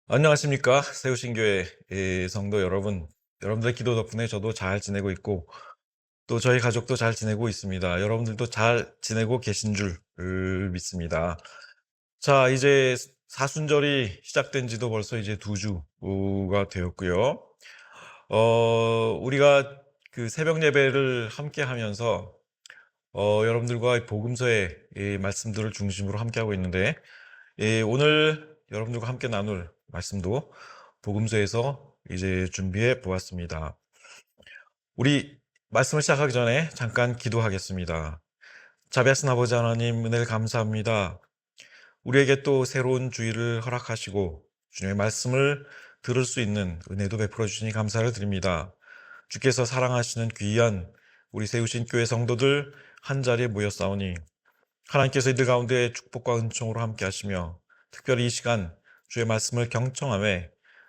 안녕하십니까. 세우신교회 성도 여러분. 여러분들의 기도 덕분에 저도 잘 지내고 있고, 또 저희 가족도 잘 지내고 있습니다. 여러분들도 잘 지내고 계신 줄 믿습니다. 자, 이제 사순절이 시작된 지도 벌써 이제 2주가 되었고요. 우리가 그 새벽 예배를 함께 하면서, 여러분들과 복음서의 이 말씀들을 중심으로 함께 하고 있는데, 오늘 여러분들과 함께 나눌 말씀도 복음서에서 이제 준비해 보았습니다. 우리 말씀을 시작하기 전에 잠깐 기도하겠습니다. 자비하신 아버지 하나님, 은혜를 감사합니다. 우리에게 또 새로운 주일을 허락하시고 주님의 말씀을 들을 수 있는 은혜도 베풀어 주시니 감사를 드립니다. 주께서 사랑하시는 귀한 우리 세우신 교회 성도들 한자리에 모였사오니 하나님께서 이들 가운데 축복과 은총으로 함께 하시며, 특별히 이 시간 주의 말씀을 경청하며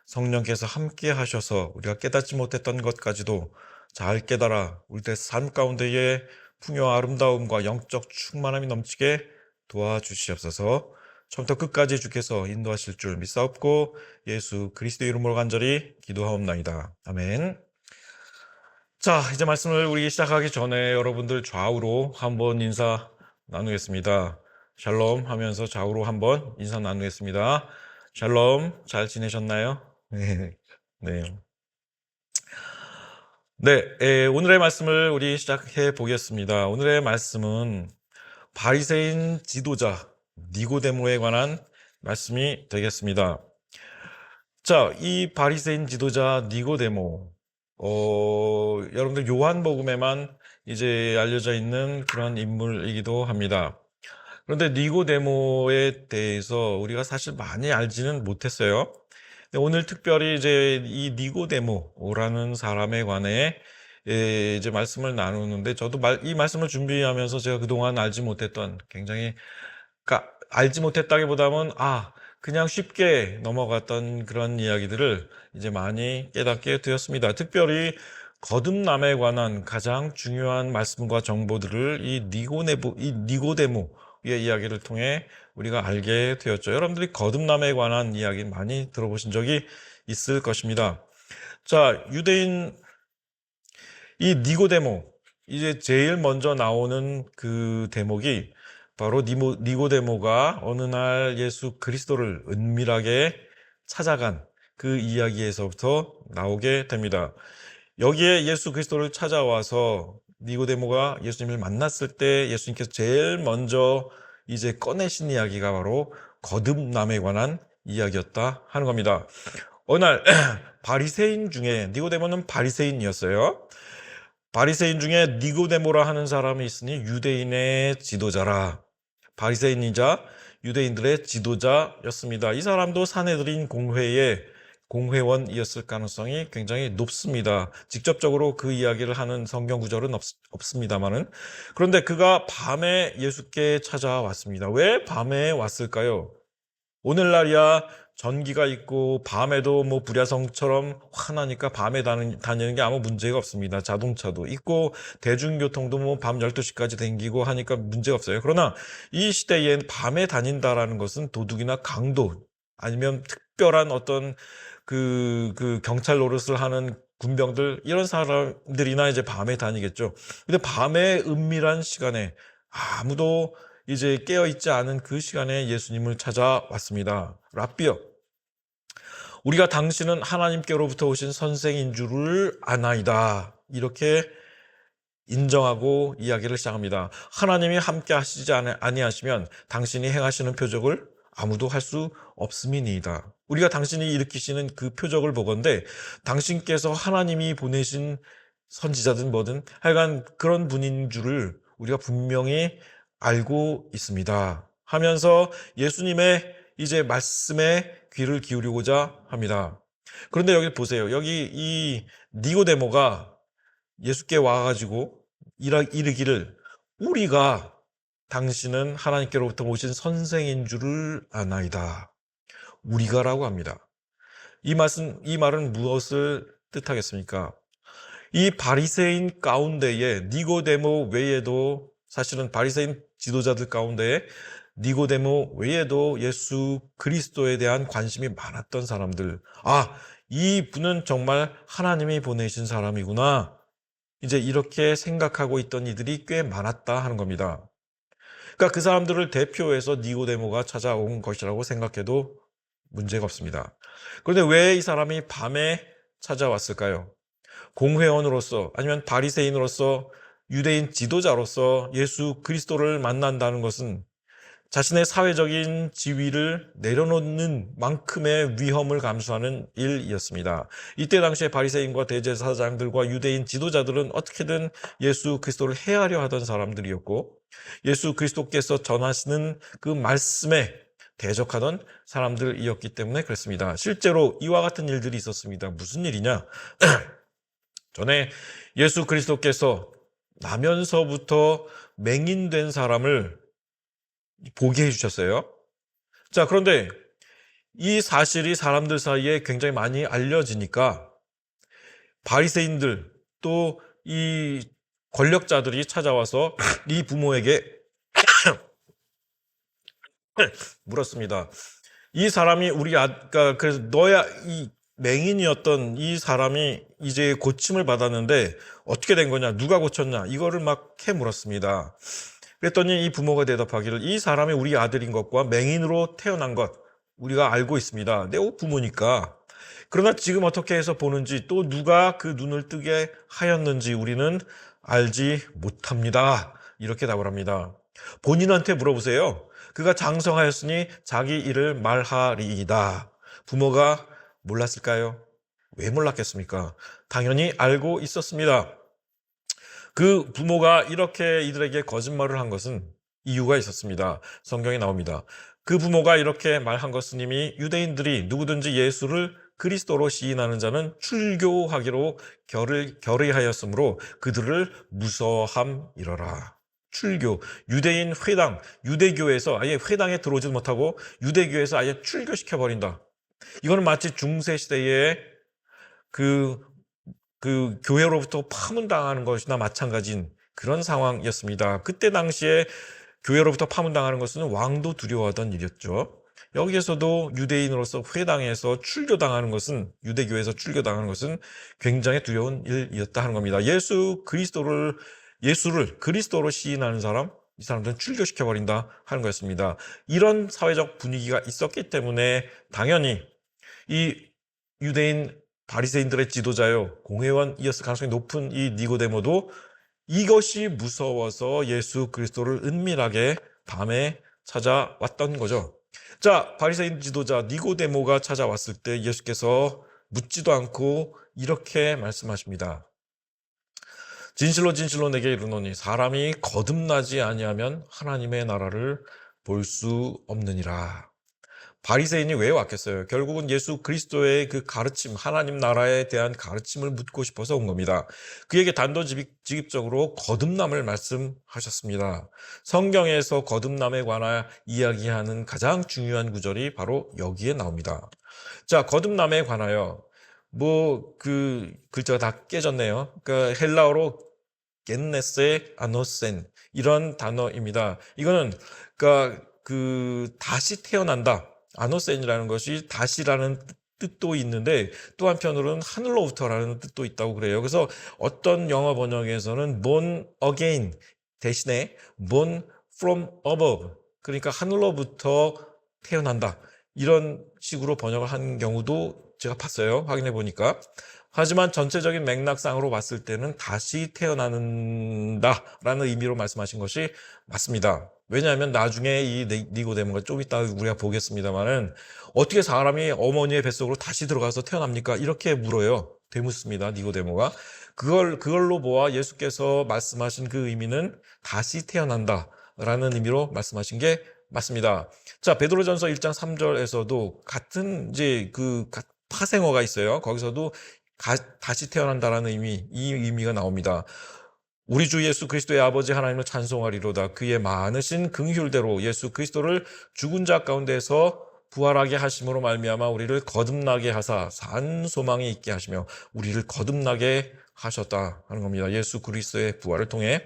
성령께서 함께 하셔서 우리가 깨닫지 못했던 것까지도 잘 깨달아 우리들의 삶 가운데에 풍요와 아름다움과 영적 충만함이 넘치게 도와주시옵소서. 처음부터 끝까지 주께서 인도하실 줄 믿사옵고 예수 그리스도 이름으로 간절히 기도하옵나이다. 아멘. 자, 이제 말씀을 우리 시작하기 전에 여러분들 좌우로 한번 인사 나누겠습니다. 샬롬 하면서 좌우로 한번 인사 나누겠습니다. 샬롬, 잘 지내셨나요? 네. 네. 네, 오늘의 말씀을 우리 시작해 보겠습니다. 오늘의 말씀은 바리새인 지도자 니고데모에 관한 말씀이 되겠습니다. 자, 이 바리새인 지도자 니고데모, 여러분들 요한복음에만 이제 알려져 있는 그런 인물이기도 합니다. 그런데 니고데모에 대해서 우리가 사실 많이 알지는 못했어요. 근데 오늘 특별히 이제 이 니고데모라는 사람에 관해 이제 말씀을 나누는데, 저도 이 말씀을 준비하면서 제가 그동안 알지 못했던, 굉장히, 그러니까 알지 못했다기보다는 그냥 쉽게 넘어갔던 그런 이야기들을 이제 많이 깨닫게 되었습니다. 특별히 거듭남에 관한 가장 중요한 말씀과 정보들을 이 니고데모의 이야기를 통해 우리가 알게 되었죠. 여러분들이 거듭남에 관한 이야기 많이 들어보신 적이 있을 것입니다. 자, 유대인 이 니고데모, 이제 제일 먼저 나오는 그 대목이 바로 니고데모가 어느 날 예수 그리스도를 은밀하게 찾아간 그 이야기에서부터 나오게 됩니다. 여기에 예수 그리스도를 찾아와서 니고데모가 예수님을 만났을 때 예수님께서 제일 먼저 이제 꺼내신 이야기가 바로 거듭남에 관한 이야기였다 하는 겁니다. 어느 날 바리새인 중에, 니고데모는 바리새인이었어요. 바리새인 중에 니고데모라 하는 사람이 있으니 유대인의 지도자라. 바리새인이자 유대인들의 지도자였습니다. 이 사람도 사내들인 공회의 공회원이었을 가능성이 굉장히 높습니다. 직접적으로 그 이야기를 하는 성경 구절은 없습니다만은, 그런데 그가 밤에 예수께 찾아왔습니다. 왜 밤에 왔을까요? 오늘날이야 전기가 있고 밤에도 뭐 불야성처럼 환하니까 밤에 다니는 게 아무 문제가 없습니다. 자동차도 있고 대중교통도 뭐 밤 12시까지 댕기고 하니까 문제가 없어요. 그러나 이 시대엔 밤에 다닌다라는 것은 도둑이나 강도, 아니면 특별한 어떤 그 경찰 노릇을 하는 군병들, 이런 사람들이나 이제 밤에 다니겠죠. 근데 밤에 은밀한 시간에 아무도 이제 깨어있지 않은 그 시간에 예수님을 찾아왔습니다. 랍비여, 우리가 당신은 하나님께로부터 오신 선생인 줄을 아나이다. 이렇게 인정하고 이야기를 시작합니다. 하나님이 함께 하시지 아니하시면 당신이 행하시는 표적을 아무도 할 수 없음이니이다. 우리가 당신이 일으키시는 그 표적을 보건대 당신께서 하나님이 보내신 선지자든 뭐든 하여간 그런 분인 줄을 우리가 분명히 알고 있습니다 하면서 예수님의 이제 말씀에 귀를 기울이고자 합니다. 그런데 여기 보세요. 여기 이 니고데모가 예수께 와가지고 이르기를, 우리가 당신은 하나님께로부터 오신 선생인 줄을 아나이다. 우리가라고 합니다. 이 말은 무엇을 뜻하겠습니까? 이 바리새인 가운데에 니고데모 외에도 사실은 바리새인 지도자들 가운데에 니고데모 외에도 예수 그리스도에 대한 관심이 많았던 사람들. 아, 이 분은 정말 하나님이 보내신 사람이구나. 이제 이렇게 생각하고 있던 이들이 꽤 많았다 하는 겁니다. 그러니까 그 사람들을 대표해서 니고데모가 찾아온 것이라고 생각해도 문제가 없습니다. 그런데 왜 이 사람이 밤에 찾아왔을까요? 공회원으로서 아니면 바리새인으로서 유대인 지도자로서 예수 그리스도를 만난다는 것은 자신의 사회적인 지위를 내려놓는 만큼의 위험을 감수하는 일이었습니다. 이때 당시에 바리새인과 대제사장들과 유대인 지도자들은 어떻게든 예수 그리스도를 해하려 하던 사람들이었고, 예수 그리스도께서 전하시는 그 말씀에 대적하던 사람들이었기 때문에 그렇습니다. 실제로 이와 같은 일들이 있었습니다. 무슨 일이냐? 전에 예수 그리스도께서 나면서부터 맹인된 사람을 보게 해주셨어요. 자, 그런데 이 사실이 사람들 사이에 굉장히 많이 알려지니까 바리새인들 또 이 권력자들이 찾아와서 이 부모에게 물었습니다. 이 사람이 그러니까 그래서 너야 이 맹인이었던 이 사람이 이제 고침을 받았는데 어떻게 된 거냐? 누가 고쳤냐? 이거를 막 물었습니다. 그랬더니 이 부모가 대답하기를 이 사람이 우리 아들인 것과 맹인으로 태어난 것 우리가 알고 있습니다. 내 부모니까. 그러나 지금 어떻게 해서 보는지 또 누가 그 눈을 뜨게 하였는지 우리는 알지 못합니다. 이렇게 답을 합니다. 본인한테 물어보세요. 그가 장성하였으니 자기 일을 말하리이다. 부모가 몰랐을까요? 왜 몰랐겠습니까? 당연히 알고 있었습니다. 그 부모가 이렇게 이들에게 거짓말을 한 것은 이유가 있었습니다. 성경에 나옵니다. 그 부모가 이렇게 말한 것은 이미 유대인들이 누구든지 예수를 그리스도로 시인하는 자는 출교하기로 결의하였으므로 그들을 무서함이러라. 출교, 유대인 회당, 유대교에서 아예 회당에 들어오지 못하고 유대교에서 아예 출교시켜버린다. 이거는 마치 중세시대에 그 교회로부터 파문당하는 것이나 마찬가지인 그런 상황이었습니다. 그때 당시에 교회로부터 파문당하는 것은 왕도 두려워하던 일이었죠. 여기에서도 유대인으로서 회당에서 출교당하는 것은 유대교에서 출교당하는 것은 굉장히 두려운 일이었다 하는 겁니다. 예수를 그리스도로 시인하는 사람, 이 사람들은 출교시켜버린다 하는 것입니다. 이런 사회적 분위기가 있었기 때문에 당연히 이 유대인 바리새인들의 지도자요 공회원이었을 가능성이 높은 이 니고데모도 이것이 무서워서 예수 그리스도를 은밀하게 밤에 찾아왔던 거죠. 자, 바리새인 지도자 니고데모가 찾아왔을 때 예수께서 묻지도 않고 이렇게 말씀하십니다. 진실로 진실로 내게 이르노니 사람이 거듭나지 아니하면 하나님의 나라를 볼 수 없느니라. 바리새인이 왜 왔겠어요? 결국은 예수 그리스도의 그 가르침, 하나님 나라에 대한 가르침을 묻고 싶어서 온 겁니다. 그에게 단도직입적으로 거듭남을 말씀하셨습니다. 성경에서 거듭남에 관하여 이야기하는 가장 중요한 구절이 바로 여기에 나옵니다. 자, 거듭남에 관하여 그 글자가 다 깨졌네요. 그러니까 헬라어로 겐네세 아노센 이런 단어입니다. 이거는 그러니까 다시 태어난다. 아노센이라는 것이 다시라는 뜻도 있는데 또 한편으로는 하늘로부터라는 뜻도 있다고 그래요. 그래서 어떤 영어 번역에서는 born again 대신에 born from above 그러니까 하늘로부터 태어난다. 이런 식으로 번역을 한 경우도 제가 봤어요. 확인해 보니까. 하지만 전체적인 맥락상으로 봤을 때는 다시 태어난다라는 의미로 말씀하신 것이 맞습니다. 왜냐하면 나중에 이 니고데모가 좀 이따 우리가 보겠습니다만은 어떻게 사람이 어머니의 뱃속으로 다시 들어가서 태어납니까? 이렇게 물어요. 되묻습니다. 니고데모가. 그걸로 보아 예수께서 말씀하신 그 의미는 다시 태어난다라는 의미로 말씀하신 게 맞습니다. 자, 베드로전서 1장 3절에서도 같은 이제 파생어가 있어요. 거기서도 다시 태어난다라는 이 의미가 나옵니다. 우리 주 예수 그리스도의 아버지 하나님을 찬송하리로다. 그의 많으신 긍휼대로 예수 그리스도를 죽은 자 가운데서 부활하게 하심으로 말미암아 우리를 거듭나게 하사 산 소망이 있게 하시며 우리를 거듭나게 하셨다 하는 겁니다. 예수 그리스도의 부활을 통해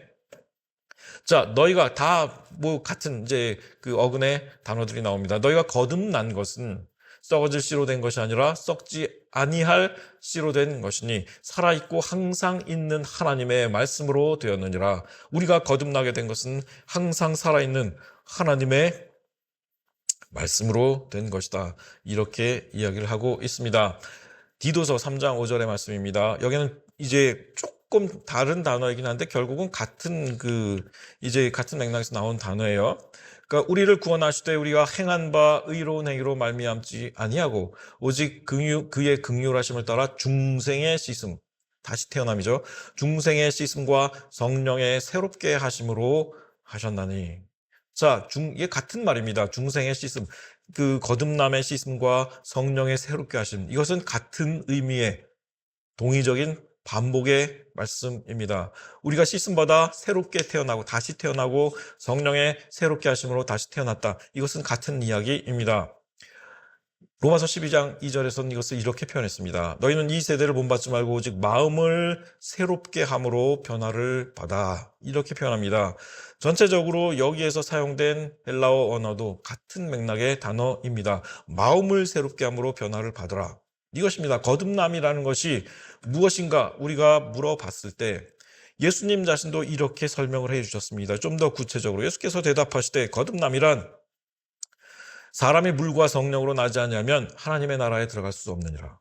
자, 너희가 다 뭐 같은 이제 그 어근의 단어들이 나옵니다. 너희가 거듭난 것은 썩어질 씨로 된 것이 아니라 썩지 아니할 씨로 된 것이니 살아있고 항상 있는 하나님의 말씀으로 되었느니라. 우리가 거듭나게 된 것은 항상 살아있는 하나님의 말씀으로 된 것이다. 이렇게 이야기를 하고 있습니다. 디도서 3장 5절의 말씀입니다. 여기는 이제 조금 다른 단어이긴 한데 결국은 이제 같은 맥락에서 나온 단어예요. 그러니까 우리를 구원하시되 우리가 행한 바 의로운 행위로 말미암지 아니하고 오직 그의 긍휼하심을 따라 중생의 씻음, 다시 태어남이죠. 중생의 씻음과 성령의 새롭게 하심으로 하셨나니. 자, 이게 같은 말입니다. 중생의 씻음, 그 거듭남의 씻음과 성령의 새롭게 하심. 이것은 같은 의미의 동의적인 반복의 말씀입니다. 우리가 씻음받아 새롭게 태어나고 다시 태어나고 성령의 새롭게 하심으로 다시 태어났다. 이것은 같은 이야기입니다. 로마서 12장 2절에서는 이것을 이렇게 표현했습니다. 너희는 이 세대를 본받지 말고 오직 마음을 새롭게 함으로 변화를 받아. 이렇게 표현합니다. 전체적으로 여기에서 사용된 헬라어 언어도 같은 맥락의 단어입니다. 마음을 새롭게 함으로 변화를 받으라. 이것입니다. 거듭남이라는 것이 무엇인가 우리가 물어봤을 때 예수님 자신도 이렇게 설명을 해 주셨습니다. 좀 더 구체적으로 예수께서 대답하시되 거듭남이란 사람이 물과 성령으로 나지 않으면 하나님의 나라에 들어갈 수 없느니라.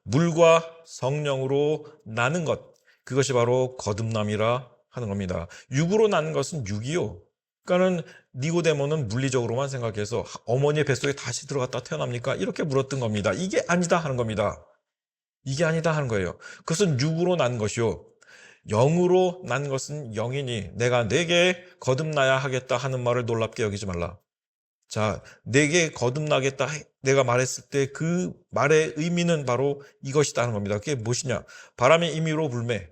물과 성령으로 나는 것, 그것이 바로 거듭남이라 하는 겁니다. 육으로 나는 것은 육이요. 그러니까는 니고데모는 물리적으로만 생각해서 어머니의 뱃속에 다시 들어갔다 태어납니까? 이렇게 물었던 겁니다. 이게 아니다 하는 겁니다. 이게 아니다 하는 거예요. 그것은 육으로 난 것이요. 영으로 난 것은 영이니 내가 내게 거듭나야 하겠다 하는 말을 놀랍게 여기지 말라. 자, 내게 거듭나겠다 내가 말했을 때 그 말의 의미는 바로 이것이다 하는 겁니다. 그게 무엇이냐? 바람이 임의로 불매.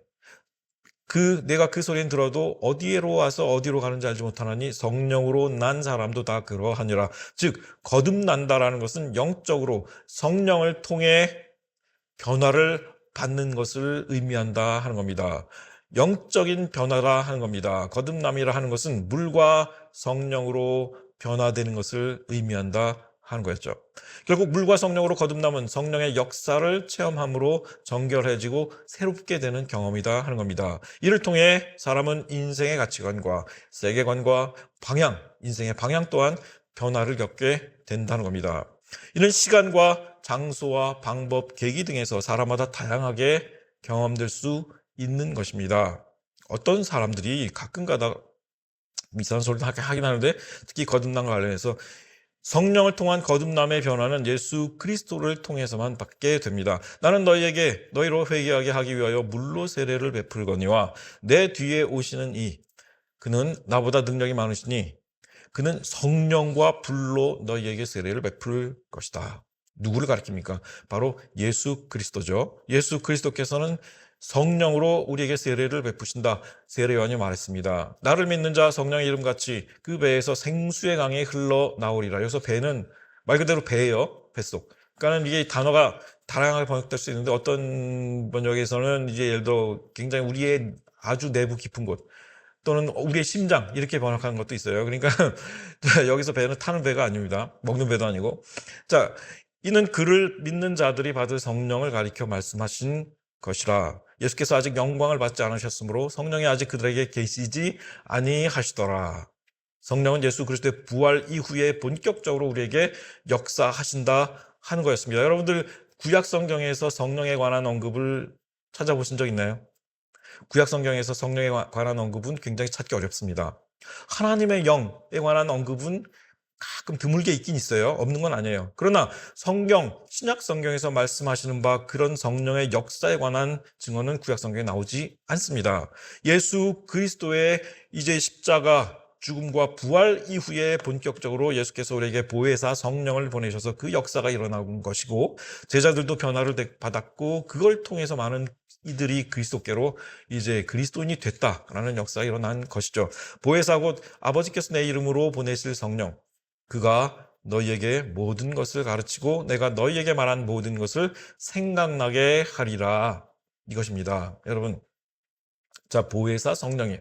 내가 그 소리는 들어도 어디로 와서 어디로 가는지 알지 못하나니 성령으로 난 사람도 다 그러하니라. 즉 거듭난다라는 것은 영적으로 성령을 통해 변화를 받는 것을 의미한다 하는 겁니다. 영적인 변화라 하는 겁니다. 거듭남이라 하는 것은 물과 성령으로 변화되는 것을 의미한다 하는 거였죠. 결국 물과 성령으로 거듭남은 성령의 역사를 체험함으로 정결해지고 새롭게 되는 경험이다 하는 겁니다. 이를 통해 사람은 인생의 가치관과 세계관과 방향, 인생의 방향 또한 변화를 겪게 된다는 겁니다. 이는 시간과 장소와 방법, 계기 등에서 사람마다 다양하게 경험될 수 있는 것입니다. 어떤 사람들이 가끔 가다 이상한 소리를 하긴 하는데 특히 거듭남과 관련해서 성령을 통한 거듭남의 변화는 예수 그리스도를 통해서만 받게 됩니다. 나는 너희로 회개하게 하기 위하여 물로 세례를 베풀거니와 내 뒤에 오시는 그는 나보다 능력이 많으시니 그는 성령과 불로 너희에게 세례를 베풀 것이다. 누구를 가리킵니까? 바로 예수 그리스도죠. 예수 그리스도께서는 성령으로 우리에게 세례를 베푸신다. 세례요한이 말했습니다. 나를 믿는 자 성령의 이름같이 그 배에서 생수의 강이 흘러나오리라. 여기서 배는 말 그대로 배예요. 뱃속. 그러니까 이게 단어가 다양하게 번역될 수 있는데 어떤 번역에서는 이제 예를 들어 굉장히 우리의 아주 내부 깊은 곳 또는 우리의 심장 이렇게 번역하는 것도 있어요. 그러니까 여기서 배는 타는 배가 아닙니다. 먹는 배도 아니고. 자, 이는 그를 믿는 자들이 받을 성령을 가리켜 말씀하신 것이라. 예수께서 아직 영광을 받지 않으셨으므로 성령이 아직 그들에게 계시지 아니하시더라. 성령은 예수 그리스도의 부활 이후에 본격적으로 우리에게 역사하신다 하는 거였습니다. 여러분들 구약 성경에서 성령에 관한 언급을 찾아보신 적 있나요? 구약 성경에서 성령에 관한 언급은 굉장히 찾기 어렵습니다. 하나님의 영에 관한 언급은 가끔 드물게 있긴 있어요. 없는 건 아니에요. 그러나 신약 성경에서 말씀하시는 바 그런 성령의 역사에 관한 증언은 구약 성경에 나오지 않습니다. 예수 그리스도의 이제 십자가 죽음과 부활 이후에 본격적으로 예수께서 우리에게 보혜사 성령을 보내셔서 그 역사가 일어난 것이고 제자들도 변화를 받았고 그걸 통해서 많은 이들이 그리스도께로 이제 그리스도인이 됐다라는 역사가 일어난 것이죠. 보혜사 곧 아버지께서 내 이름으로 보내실 성령, 그가 너희에게 모든 것을 가르치고 내가 너희에게 말한 모든 것을 생각나게 하리라. 이것입니다. 여러분, 자, 보혜사 성령이에요.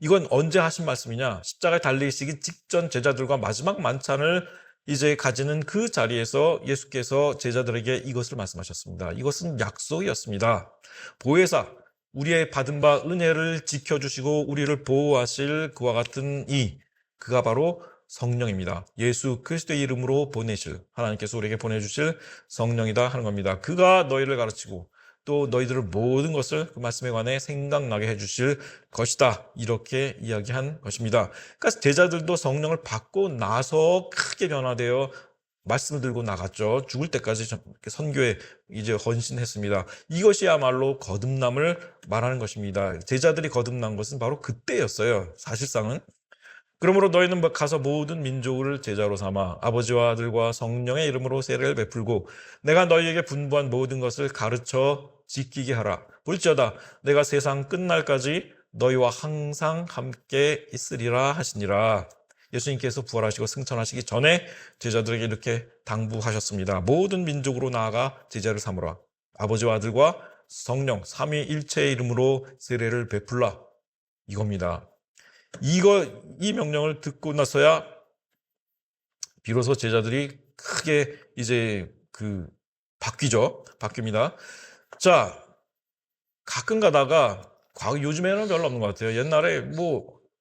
이건 언제 하신 말씀이냐? 십자가에 달리시기 직전 제자들과 마지막 만찬을 이제 가지는 그 자리에서 예수께서 제자들에게 이것을 말씀하셨습니다. 이것은 약속이었습니다. 보혜사, 우리의 받은 바 은혜를 지켜주시고 우리를 보호하실 그와 같은 그가 바로 성령입니다. 예수 그리스도의 이름으로 보내실, 하나님께서 우리에게 보내주실 성령이다 하는 겁니다. 그가 너희를 가르치고 또 너희들을 모든 것을 그 말씀에 관해 생각나게 해주실 것이다. 이렇게 이야기한 것입니다. 그러니까 제자들도 성령을 받고 나서 크게 변화되어 말씀을 들고 나갔죠. 죽을 때까지 선교에 이제 헌신했습니다. 이것이야말로 거듭남을 말하는 것입니다. 제자들이 거듭난 것은 바로 그때였어요. 사실상은. 그러므로 너희는 가서 모든 민족을 제자로 삼아 아버지와 아들과 성령의 이름으로 세례를 베풀고 내가 너희에게 분부한 모든 것을 가르쳐 지키게 하라. 볼지어다 내가 세상 끝날까지 너희와 항상 함께 있으리라 하시니라. 예수님께서 부활하시고 승천하시기 전에 제자들에게 이렇게 당부하셨습니다. 모든 민족으로 나아가 제자를 삼으라. 아버지와 아들과 성령 삼위일체의 이름으로 세례를 베풀라. 이겁니다. 이 명령을 듣고 나서야 비로소 제자들이 크게 이제 바뀝니다. 자, 가끔 가다가 요즘에는 별로 없는 것 같아요. 옛날에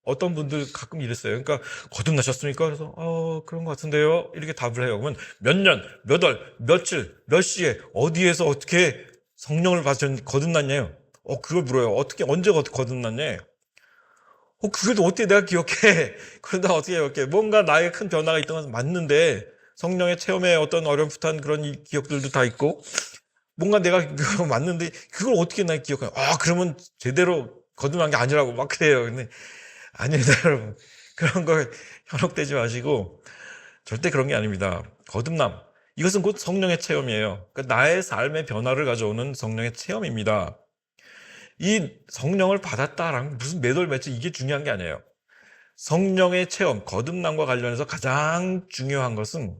어떤 분들 가끔 이랬어요. 그러니까 거듭나셨습니까? 그래서 그런 것 같은데요. 이렇게 답을 해요. 그러면 몇 년, 몇 월, 며칠, 몇 시에 어디에서 어떻게 성령을 거듭났냐요? 그걸 물어요. 언제 거듭났냐? 그걸 어떻게 내가 기억해? 그러다 어떻게 기억해? 뭔가 나에게 큰 변화가 있던 것은 맞는데 성령의 체험에 어떤 어렴풋한 그런 기억들도 다 있고 뭔가 내가 그거 맞는데 그걸 어떻게 내가 기억해? 그러면 제대로 거듭난 게 아니라고 막 그래요. 근데 아닙니다, 여러분. 그런 걸 현혹되지 마시고 절대 그런 게 아닙니다. 거듭남. 이것은 곧 성령의 체험이에요. 그러니까 나의 삶의 변화를 가져오는 성령의 체험입니다. 이 성령을 받았다라는 무슨 몇월 며칠 이게 중요한 게 아니에요. 성령의 체험, 거듭남과 관련해서 가장 중요한 것은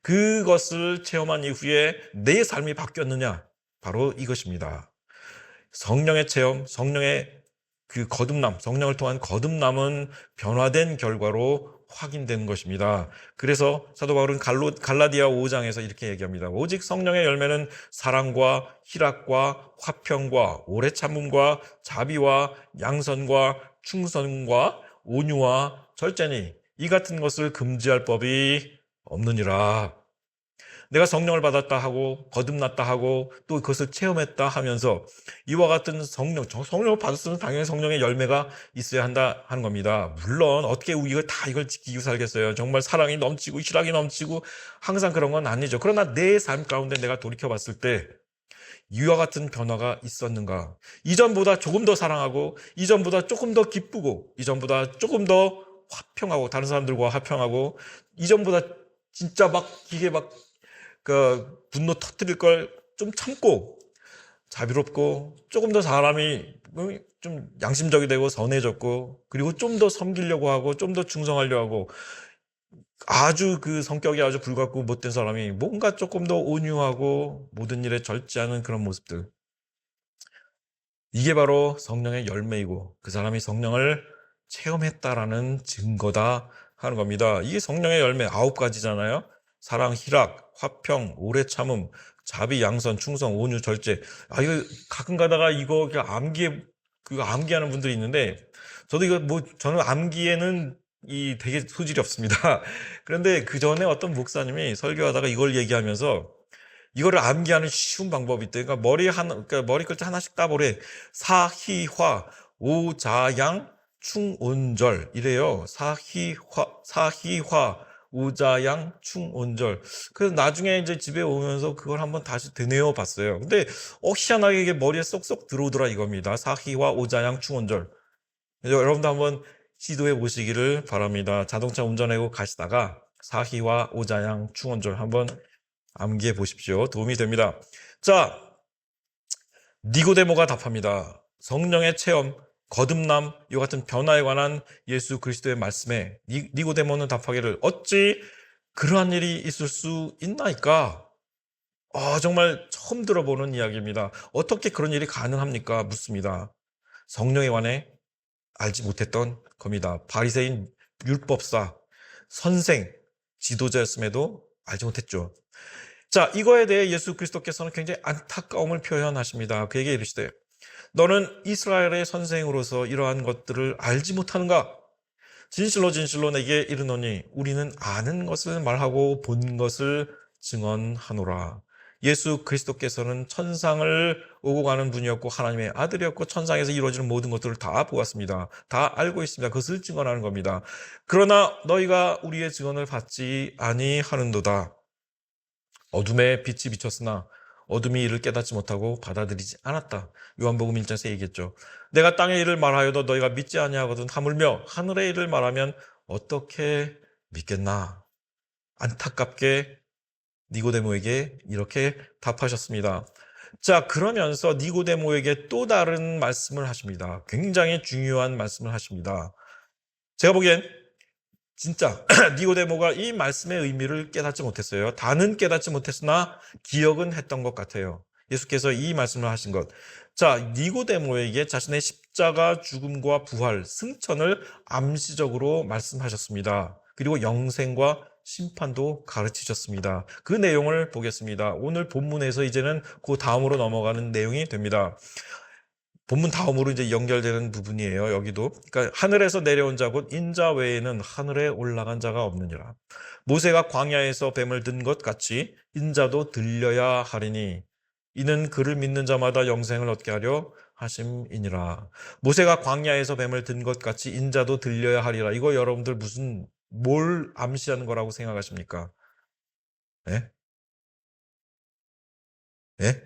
그것을 체험한 이후에 내 삶이 바뀌었느냐? 바로 이것입니다. 성령의 체험, 성령의 거듭남, 성령을 통한 거듭남은 변화된 결과로 확인되는 것입니다. 그래서 사도 바울은 갈라디아 5장에서 이렇게 얘기합니다. 오직 성령의 열매는 사랑과 희락과 화평과 오래 참음과 자비와 양선과 충성과 온유와 절제니 이 같은 것을 금지할 법이 없느니라. 내가 성령을 받았다 하고 거듭났다 하고 또 그것을 체험했다 하면서 이와 같은 성령을 받았으면 당연히 성령의 열매가 있어야 한다 하는 겁니다. 물론 어떻게 이걸 지키고 살겠어요. 정말 사랑이 넘치고 희락이 넘치고 항상 그런 건 아니죠. 그러나 내 삶 가운데 내가 돌이켜봤을 때 이와 같은 변화가 있었는가? 이전보다 조금 더 사랑하고 이전보다 조금 더 기쁘고 이전보다 조금 더 화평하고 다른 사람들과 화평하고 이전보다 진짜 이게 분노 터뜨릴 걸 좀 참고 자비롭고 조금 더 사람이 좀 양심적이 되고 선해졌고 그리고 좀 더 섬기려고 하고 좀 더 충성하려고 하고 아주 성격이 아주 불같고 못된 사람이 뭔가 조금 더 온유하고 모든 일에 절제하는 그런 모습들. 이게 바로 성령의 열매이고 그 사람이 성령을 체험했다라는 증거다 하는 겁니다. 이게 성령의 열매 9가지잖아요. 사랑, 희락, 화평, 오래 참음, 자비, 양선, 충성, 온유, 절제. 이거 가끔 가다가 이거 암기하는 분들이 있는데 저도 저는 암기에는 되게 소질이 없습니다. 그런데 그 전에 어떤 목사님이 설교하다가 이걸 얘기하면서 이거를 암기하는 쉬운 방법이 있대. 그러니까 머리 글자 하나씩 따보래. 사희화, 오자양, 충온절 이래요. 사희화, 오자양, 충온절. 그래서 나중에 이제 집에 오면서 그걸 한번 다시 되뇌어 봤어요. 근데 희한하게 이게 머리에 쏙쏙 들어오더라 이겁니다. 사희화, 오자양, 충온절. 여러분도 한번 시도해 보시기를 바랍니다. 자동차 운전하고 가시다가 사희와 오자양 충원절 한번 암기해 보십시오. 도움이 됩니다. 자, 니고데모가 답합니다. 성령의 체험, 거듭남, 이와 같은 변화에 관한 예수 그리스도의 말씀에 니고데모는 답하기를 어찌 그러한 일이 있을 수 있나이까? 정말 처음 들어보는 이야기입니다. 어떻게 그런 일이 가능합니까? 묻습니다. 성령에 관해 알지 못했던 겁니다. 바리새인, 율법사, 선생, 지도자였음에도 알지 못했죠. 자, 이거에 대해 예수 그리스도께서는 굉장히 안타까움을 표현하십니다. 그에게 이르시되 너는 이스라엘의 선생으로서 이러한 것들을 알지 못하는가? 진실로 진실로 내게 이르노니 우리는 아는 것을 말하고 본 것을 증언하노라. 예수 그리스도께서는 천상을 오고 가는 분이었고 하나님의 아들이었고 천상에서 이루어지는 모든 것들을 다 보았습니다. 다 알고 있습니다. 그것을 증언하는 겁니다. 그러나 너희가 우리의 증언을 받지 아니하는도다. 어둠에 빛이 비쳤으나 어둠이 이를 깨닫지 못하고 받아들이지 않았다. 요한복음 1장에서 얘기했죠. 내가 땅의 일을 말하여도 너희가 믿지 아니하거든 하물며 하늘의 일을 말하면 어떻게 믿겠나. 안타깝게 니고데모에게 이렇게 답하셨습니다. 자, 그러면서 니고데모에게 또 다른 말씀을 하십니다. 굉장히 중요한 말씀을 하십니다. 제가 보기엔 진짜 니고데모가 이 말씀의 의미를 깨닫지 못했어요. 다는 깨닫지 못했으나 기억은 했던 것 같아요. 예수께서 이 말씀을 하신 것. 자, 니고데모에게 자신의 십자가 죽음과 부활, 승천을 암시적으로 말씀하셨습니다. 그리고 영생과 심판도 가르치셨습니다. 그 내용을 보겠습니다. 오늘 본문에서 이제는 그 다음으로 넘어가는 내용이 됩니다. 본문 다음으로 이제 연결되는 부분이에요. 여기도. 그러니까 하늘에서 내려온 자 곧 인자 외에는 하늘에 올라간 자가 없느니라. 모세가 광야에서 뱀을 든 것 같이 인자도 들려야 하리니 이는 그를 믿는 자마다 영생을 얻게 하려 하심이니라. 모세가 광야에서 뱀을 든 것 같이 인자도 들려야 하리라. 이거 여러분들 뭘 암시하는 거라고 생각하십니까? 예? 예?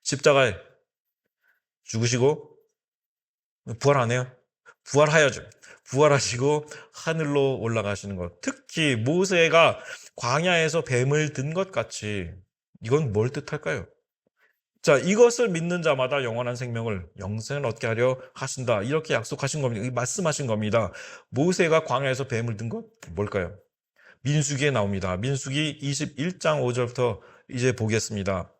십자가에 죽으시고 부활 안 해요? 부활하여죠. 부활하시고 하늘로 올라가시는 것. 특히 모세가 광야에서 뱀을 든 것 같이 이건 뭘 뜻할까요? 자, 이것을 믿는 자마다 영원한 생명을 영생을 얻게 하려 하신다. 이렇게 약속하신 겁니다. 말씀하신 겁니다. 모세가 광야에서 뱀을 든 것 뭘까요? 민수기에 나옵니다. 민수기 21장 5절부터 이제 보겠습니다.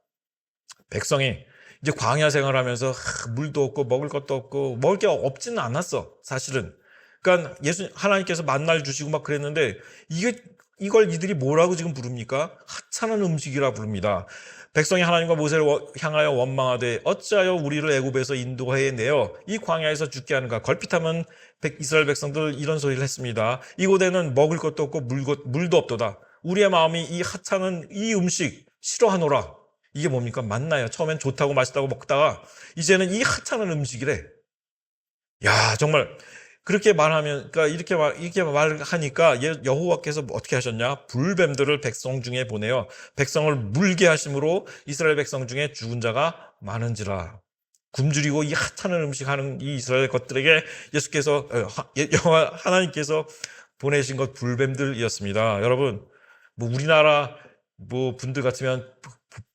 백성이 이제 광야 생활하면서 물도 없고 먹을 것도 없고 먹을 게 없지는 않았어. 사실은. 그러니까 하나님께서 만나를 주시고 막 그랬는데 이걸 이들이 뭐라고 지금 부릅니까? 하찮은 음식이라 부릅니다. 백성이 하나님과 모세를 향하여 원망하되 어찌하여 우리를 애굽에서 인도해 내어 이 광야에서 죽게 하는가? 걸핏하면 이스라엘 백성들 이런 소리를 했습니다. 이곳에는 먹을 것도 없고 물도 없도다. 우리의 마음이 이 하찮은 이 음식 싫어하노라. 이게 뭡니까? 맞나요? 처음엔 좋다고 맛있다고 먹다가 이제는 이 하찮은 음식이래. 야, 정말 그렇게 말하면, 그러니까 이렇게 말하니까 여호와께서 어떻게 하셨냐? 불뱀들을 백성 중에 보내어 백성을 물게 하심으로 이스라엘 백성 중에 죽은 자가 많은지라. 굶주리고 이 하찮은 음식 하는 이 이스라엘 것들에게 여호와 하나님께서 보내신 것 불뱀들이었습니다. 여러분, 뭐 우리나라 뭐 분들 같으면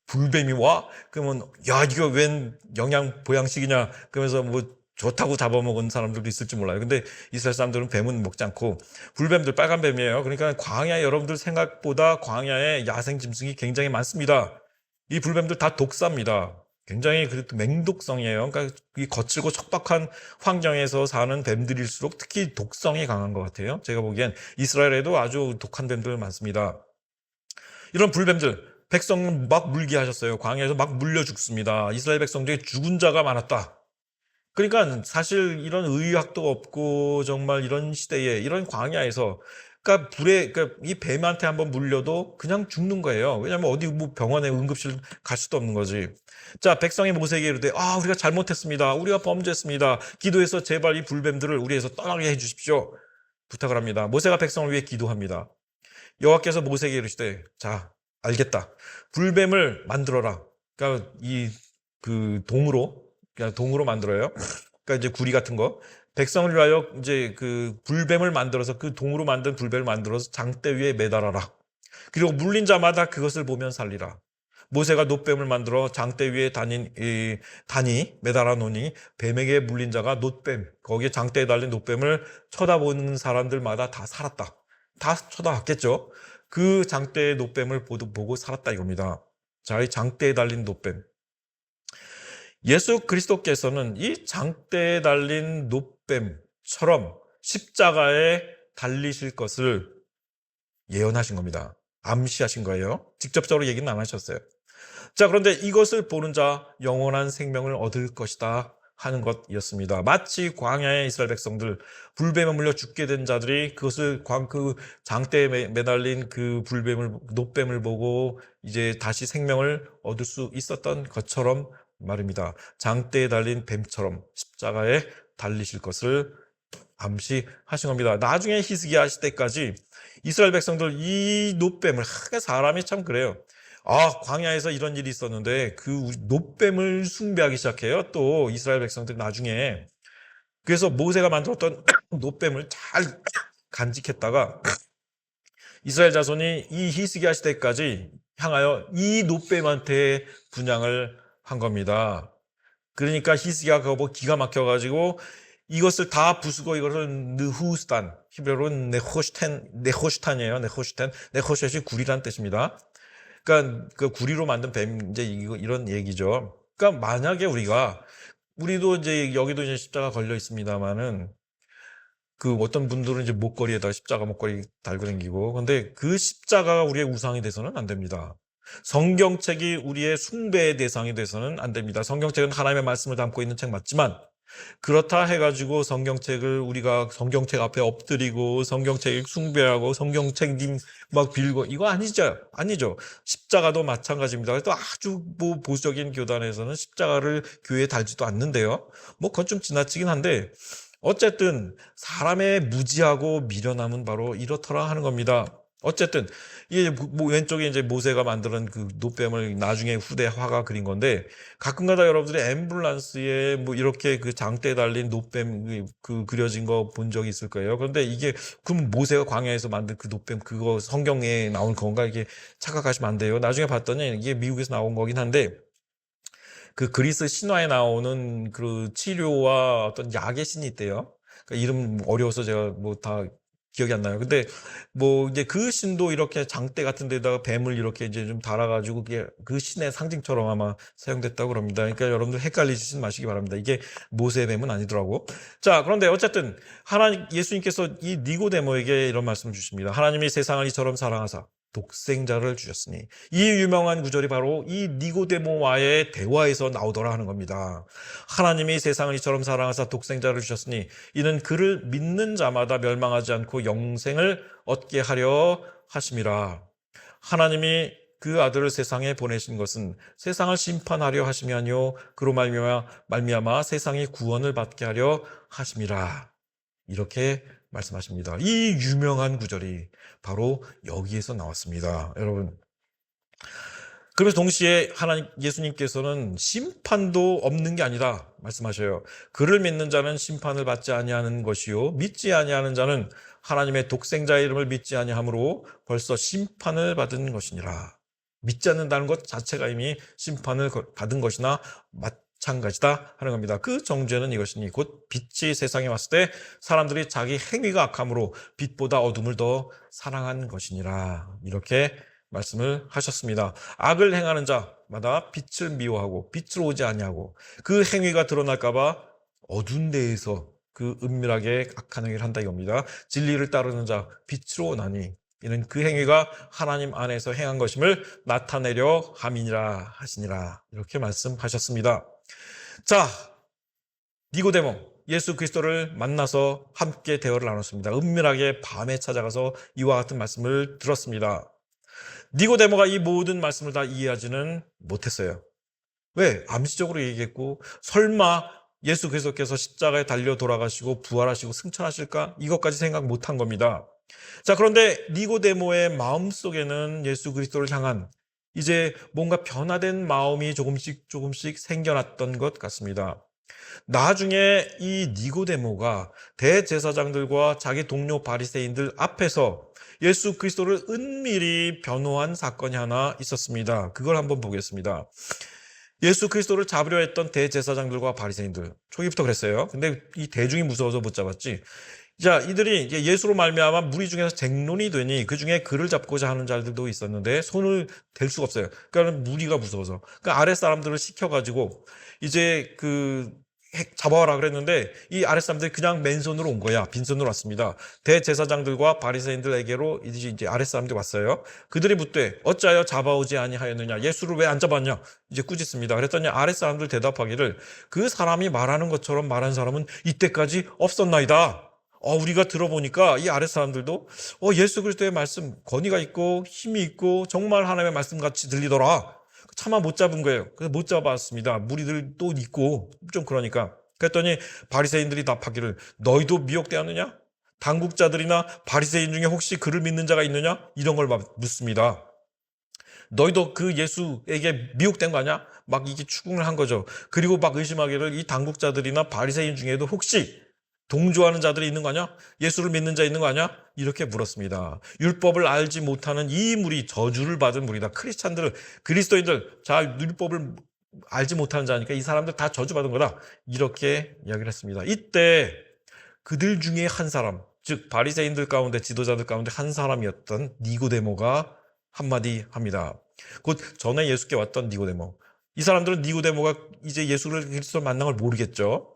불뱀이 와? 그러면 야, 이거 웬 영양 보양식이냐? 그러면서 뭐 좋다고 잡아먹은 사람들도 있을지 몰라요. 근데 이스라엘 사람들은 뱀은 먹지 않고 불뱀들 빨간 뱀이에요. 그러니까 광야에 여러분들 생각보다 광야에 야생 짐승이 굉장히 많습니다. 이 불뱀들 다 독사입니다. 굉장히 그래도 맹독성이에요. 그러니까 이 거칠고 척박한 환경에서 사는 뱀들일수록 특히 독성이 강한 것 같아요. 제가 보기엔 이스라엘에도 아주 독한 뱀들 많습니다. 이런 불뱀들 백성은 막 물게 하셨어요. 광야에서 막 물려 죽습니다. 이스라엘 백성 중에 죽은 자가 많았다. 그러니까 사실 이런 의학도 없고 정말 이런 시대에 이런 광야에서 그러니까 이 뱀한테 한번 물려도 그냥 죽는 거예요. 왜냐하면 어디 뭐 병원에 응급실 갈 수도 없는 거지. 자, 백성이 모세에게 이르되 우리가 잘못했습니다. 우리가 범죄했습니다. 기도해서 제발 이 불뱀들을 우리에서 떠나게 해 주십시오. 부탁을 합니다. 모세가 백성을 위해 기도합니다. 여호와께서 모세에게 이르시되 자, 알겠다. 불뱀을 만들어라. 그러니까 그냥 동으로 만들어요. 그러니까 이제 구리 같은 거. 백성을 위하여 이제 그 불뱀을 만들어서 그 동으로 만든 불뱀을 만들어서 장대 위에 매달아라. 그리고 물린 자마다 그것을 보면 살리라. 모세가 놋뱀을 만들어 장대 위에 단이 매달아 놓으니 뱀에게 물린 자가 놋뱀, 거기에 장대에 달린 놋뱀을 쳐다보는 사람들마다 다 살았다. 다 쳐다봤겠죠. 그 장대의 놋뱀을 보고 살았다 이겁니다. 자, 이 장대에 달린 놋뱀. 예수 그리스도께서는 이 장대에 달린 놋뱀, 뱀처럼 십자가에 달리실 것을 예언하신 겁니다. 암시하신 거예요. 직접적으로 얘기는 안 하셨어요. 자, 그런데 이것을 보는 자 영원한 생명을 얻을 것이다 하는 것이었습니다. 마치 광야의 이스라엘 백성들, 불뱀에 물려 죽게 된 자들이 그것을 그 장대에 매달린 그 노뱀을 보고 이제 다시 생명을 얻을 수 있었던 것처럼 말입니다. 장대에 달린 뱀처럼 십자가에 달리실 것을 암시하신 겁니다. 나중에 히스기야 시대까지 이스라엘 백성들 이 노뱀을, 사람이 참 그래요. 광야에서 이런 일이 있었는데 그 노뱀을 숭배하기 시작해요. 또 이스라엘 백성들이 나중에. 그래서 모세가 만들었던 노뱀을 잘 간직했다가 이스라엘 자손이 이 히스기야 시대까지 향하여 이 노뱀한테 분향을 한 겁니다. 그러니까 히스기야가 그거 보고 기가 막혀가지고 이것을 다 부수고 이것을 느후스탄, 히브리어로는 네호슈탄이에요. 네호슈탄이 구리란 뜻입니다. 그러니까 그 구리로 만든 뱀, 이제 이런 얘기죠. 그러니까 만약에 우리도 이제 여기도 이제 십자가 걸려 있습니다만은 그 어떤 분들은 이제 목걸이에다 십자가 목걸이 달고 다니고, 근데 그 십자가가 우리의 우상이 돼서는 안 됩니다. 성경책이 우리의 숭배의 대상이 돼서는 안 됩니다. 성경책은 하나님의 말씀을 담고 있는 책 맞지만 그렇다 해가지고 우리가 성경책 앞에 엎드리고 성경책 숭배하고 성경책님 막 빌고 이거 아니죠. 십자가도 마찬가지입니다. 그래서 아주 보수적인 교단에서는 십자가를 교회에 달지도 않는데요. 그건 좀 지나치긴 한데 어쨌든 사람의 무지하고 미련함은 바로 이렇더라 하는 겁니다. 어쨌든 이게 왼쪽에 이제 모세가 만드는 그 노뱀을 나중에 후대 화가 그린 건데, 가끔가다 여러분들이 앰뷸런스에 이렇게 그 장대에 달린 노뱀 그 그려진 거 본 적이 있을 거예요. 그런데 이게 그럼 모세가 광야에서 만든 그 노뱀 그거 성경에 나온 건가, 이게 착각하시면 안 돼요. 나중에 봤더니 이게 미국에서 나온 거긴 한데, 그 그리스 신화에 나오는 그 치료와 어떤 약의 신이 있대요. 그러니까 이름 어려워서 제가 다 기억이 안 나요. 근데 이제 그 신도 이렇게 장대 같은 데다가 뱀을 이렇게 이제 좀 달아가지고 그게 그 신의 상징처럼 아마 사용됐다고 그럽니다. 그러니까 여러분들 헷갈리지 마시기 바랍니다. 이게 모세의 뱀은 아니더라고. 자, 그런데 어쨌든 예수님께서 이 니고데모에게 이런 말씀을 주십니다. 하나님이 세상을 이처럼 사랑하사 독생자를 주셨으니, 이 유명한 구절이 바로 이 니고데모와의 대화에서 나오더라 하는 겁니다. 하나님이 세상을 이처럼 사랑하사 독생자를 주셨으니 이는 그를 믿는 자마다 멸망하지 않고 영생을 얻게 하려 하심이라. 하나님이 그 아들을 세상에 보내신 것은 세상을 심판하려 하심이 아니요 그로 말미암아 세상이 구원을 받게 하려 하심이라. 이렇게 말씀하십니다. 이 유명한 구절이 바로 여기에서 나왔습니다. 여러분, 그러면서 동시에 예수님께서는 심판도 없는 게 아니다 말씀하셔요. 그를 믿는 자는 심판을 받지 아니하는 것이요 믿지 아니하는 자는 하나님의 독생자의 이름을 믿지 아니하므로 벌써 심판을 받은 것이니라. 믿지 않는다는 것 자체가 이미 심판을 받은 것이나 마찬가지다 하는 겁니다. 그 정죄는 이것이니 곧 빛이 세상에 왔을 때 사람들이 자기 행위가 악함으로 빛보다 어둠을 더 사랑한 것이니라. 이렇게 말씀을 하셨습니다. 악을 행하는 자마다 빛을 미워하고 빛으로 오지 아니하고 그 행위가 드러날까봐 어두운 데에서 그 은밀하게 악한 행위를 한다 이겁니다. 진리를 따르는 자 빛으로 오나니 이는 그 행위가 하나님 안에서 행한 것임을 나타내려 함이니라 하시니라. 이렇게 말씀하셨습니다. 자, 니고데모 예수 그리스도를 만나서 함께 대화를 나눴습니다. 은밀하게 밤에 찾아가서 이와 같은 말씀을 들었습니다. 니고데모가 이 모든 말씀을 다 이해하지는 못했어요. 왜? 암시적으로 얘기했고, 설마 예수 그리스도께서 십자가에 달려 돌아가시고 부활하시고 승천하실까? 이것까지 생각 못한 겁니다. 자, 그런데 니고데모의 마음속에는 예수 그리스도를 향한 이제 뭔가 변화된 마음이 조금씩 생겨났던 것 같습니다. 나중에 이 니고데모가 대제사장들과 자기 동료 바리새인들 앞에서 예수 그리스도를 은밀히 변호한 사건이 하나 있었습니다. 그걸 한번 보겠습니다. 예수 그리스도를 잡으려 했던 대제사장들과 바리새인들, 초기부터 그랬어요. 근데 이 대중이 무서워서 못 잡았지. 자, 이들이 이제 예수로 말미암아 무리 중에서 쟁론이 되니 그 중에 그를 잡고자 하는 자들도 있었는데 손을 댈 수가 없어요. 그러니까 무리가 무서워서. 그러니까 아랫 사람들을 시켜가지고 이제 그 잡아와라 그랬는데 이 아랫사람들이 그냥 맨손으로 온 거야. 빈손으로 왔습니다. 대제사장들과 바리새인들에게로 이제 아랫사람들이 왔어요. 그들이 묻되 어찌하여 잡아오지 아니하였느냐, 예수를 왜 안 잡았냐, 이제 꾸짖습니다. 그랬더니 아랫사람들 대답하기를 그 사람이 말하는 것처럼 말한 사람은 이때까지 없었나이다. 우리가 들어보니까 이 아랫사람들도 예수 그리스도의 말씀 권위가 있고 힘이 있고 정말 하나님의 말씀같이 들리더라. 차마 못 잡은 거예요. 그래서 못 잡았습니다. 무리들도 있고 좀 그러니까. 그랬더니 바리새인들이 답하기를 너희도 미혹되었느냐? 당국자들이나 바리새인 중에 혹시 그를 믿는 자가 있느냐? 이런 걸 막 묻습니다. 너희도 그 예수에게 미혹된 거 아니야? 막 이게 추궁을 한 거죠. 그리고 막 의심하기를 이 당국자들이나 바리새인 중에도 혹시 동조하는 자들이 있는 거 아니야? 예수를 믿는 자 있는 거 아니야? 이렇게 물었습니다. 율법을 알지 못하는 이 무리, 저주를 받은 무리다. 크리스찬들, 그리스도인들, 자, 율법을 알지 못하는 자니까 이 사람들 다 저주받은 거다. 이렇게 이야기를 했습니다. 이때 그들 중에 한 사람, 즉 바리새인들 가운데, 지도자들 가운데 한 사람이었던 니고데모가 한마디 합니다. 곧 전에 예수께 왔던 니고데모. 이 사람들은 니고데모가 이제 예수를 그리스도를 만난 걸 모르겠죠.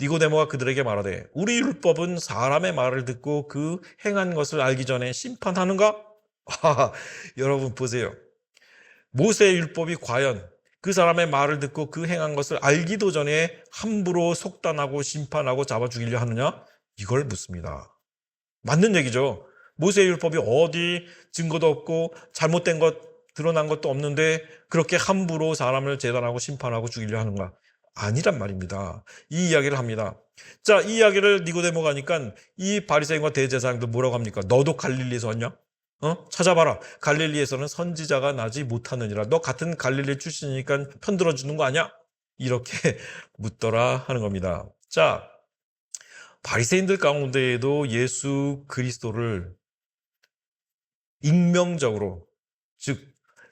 니고데모가 그들에게 말하되 우리 율법은 사람의 말을 듣고 그 행한 것을 알기 전에 심판하는가? 여러분 보세요. 모세의 율법이 과연 그 사람의 말을 듣고 그 행한 것을 알기도 전에 함부로 속단하고 심판하고 잡아 죽이려 하느냐? 이걸 묻습니다. 맞는 얘기죠. 모세의 율법이 어디 증거도 없고 잘못된 것 드러난 것도 없는데 그렇게 함부로 사람을 재단하고 심판하고 죽이려 하는가? 아니란 말입니다. 이 이야기를 합니다. 자, 이 이야기를 니고데모가 하니까 이 바리새인과 대제사장도 뭐라고 합니까? 너도 갈릴리에서 왔냐? 찾아봐라. 갈릴리에서는 선지자가 나지 못하느니라. 너 같은 갈릴리 출신이니까 편들어주는 거 아니야? 이렇게 묻더라 하는 겁니다. 자, 바리새인들 가운데에도 예수 그리스도를 익명적으로, 즉